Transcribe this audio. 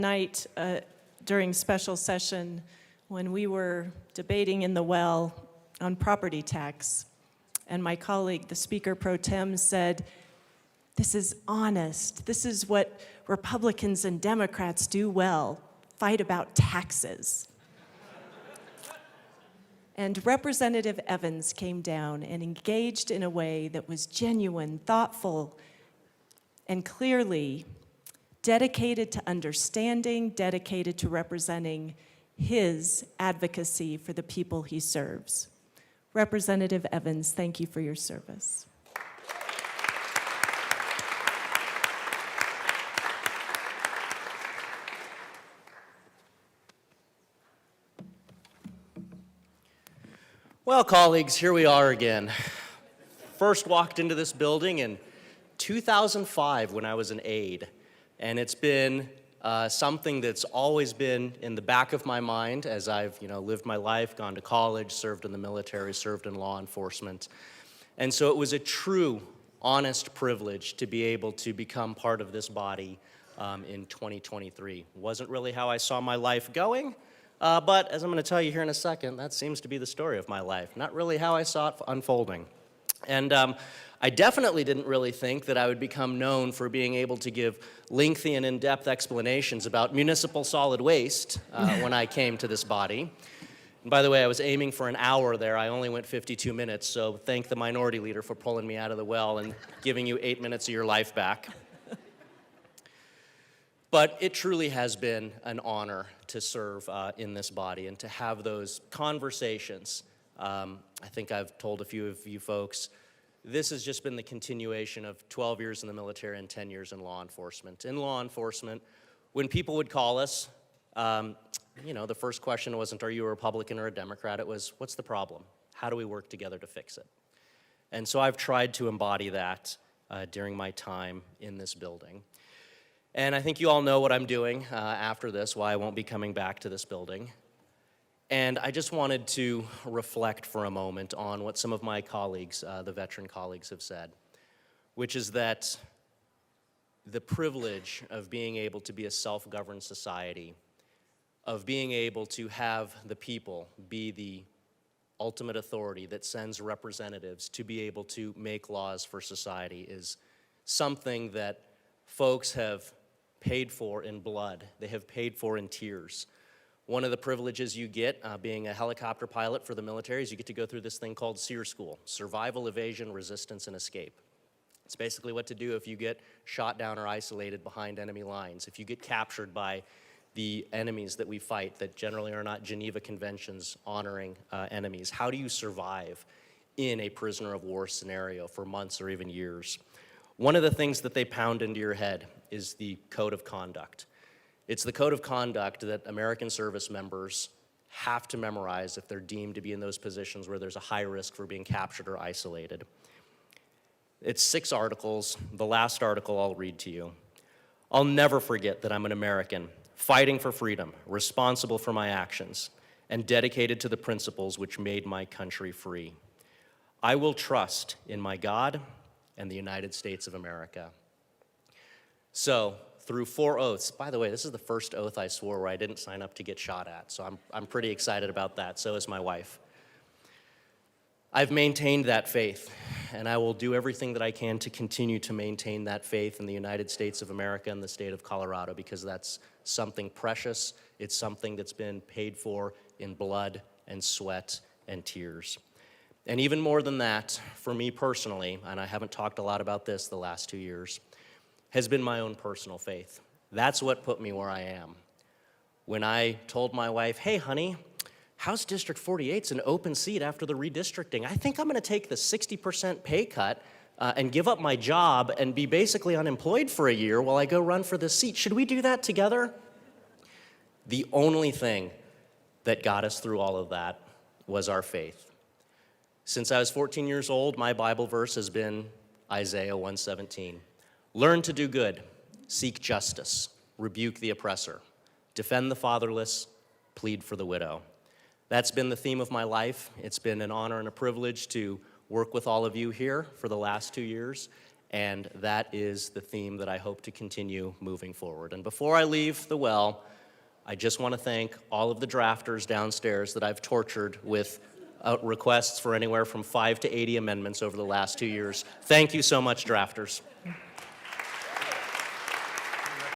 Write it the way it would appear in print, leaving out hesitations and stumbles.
Night during special session when we were debating in the well on property tax, and my colleague, the Speaker Pro Tem, said, "This is honest. This is what Republicans and Democrats do well, fight about taxes." And Representative Evans came down and engaged in a way that was genuine, thoughtful, and clearly dedicated to understanding, dedicated to representing his advocacy for the people he serves. Representative Evans, thank you for your service. Well, colleagues, here we are again. First walked into this building in 2005 when I was an aide. And it's been something that's always been in the back of my mind as I've lived my life, gone to college, served in the military, served in law enforcement. And so it was a true, honest privilege to be able to become part of this body in 2023. Wasn't really how I saw my life going, but as I'm going to tell you here in a second, that seems to be the story of my life. Not really how I saw it unfolding. And I definitely didn't really think that I would become known for being able to give lengthy and in-depth explanations about municipal solid waste when I came to this body. And by the way, I was aiming for an hour there. I only went 52 minutes, so thank the minority leader for pulling me out of the well and giving you 8 minutes of your life back. But it truly has been an honor to serve in this body and to have those conversations. I think I've told a few of you folks, this has just been the continuation of 12 years in the military and 10 years in law enforcement. In law enforcement, when people would call us, the first question wasn't, are you a Republican or a Democrat? It was, what's the problem? How do we work together to fix it? And so I've tried to embody that during my time in this building. And I think you all know what I'm doing after this, why I won't be coming back to this building. And I just wanted to reflect for a moment on what some of my colleagues, the veteran colleagues, have said, which is that the privilege of being able to be a self-governed society, of being able to have the people be the ultimate authority that sends representatives to be able to make laws for society is something that folks have paid for in blood. They have paid for in tears. One of the privileges you get being a helicopter pilot for the military is you get to go through this thing called SEER school, Survival, Evasion, Resistance, and Escape. It's basically what to do if you get shot down or isolated behind enemy lines, if you get captured by the enemies that we fight that generally are not Geneva Conventions honoring enemies. How do you survive in a prisoner of war scenario for months or even years? One of the things that they pound into your head is the code of conduct. It's the code of conduct that American service members have to memorize if they're deemed to be in those positions where there's a high risk for being captured or isolated. It's 6 articles. The last article I'll read to you. I'll never forget that I'm an American, fighting for freedom, responsible for my actions, and dedicated to the principles which made my country free. I will trust in my God and the United States of America. So, through 4 oaths. By the way, this is the first oath I swore where I didn't sign up to get shot at, so I'm pretty excited about that. So is my wife. I've maintained that faith, and I will do everything that I can to continue to maintain that faith in the United States of America and the state of Colorado, because that's something precious. It's something that's been paid for in blood and sweat and tears. And even more than that, for me personally, and I haven't talked a lot about this the last 2 years, has been my own personal faith. That's what put me where I am. When I told my wife, hey, honey, House District 48's an open seat after the redistricting. I think I'm gonna take the 60% pay cut and give up my job and be basically unemployed for a year while I go run for this seat. Should we do that together? The only thing that got us through all of that was our faith. Since I was 14 years old, my Bible verse has been Isaiah 1:17. Learn to do good, seek justice, rebuke the oppressor, defend the fatherless, plead for the widow. That's been the theme of my life. It's been an honor and a privilege to work with all of you here for the last 2 years. And that is the theme that I hope to continue moving forward. And before I leave the well, I just want to thank all of the drafters downstairs that I've tortured with requests for anywhere from 5 to 80 amendments over the last 2 years. Thank you so much, drafters.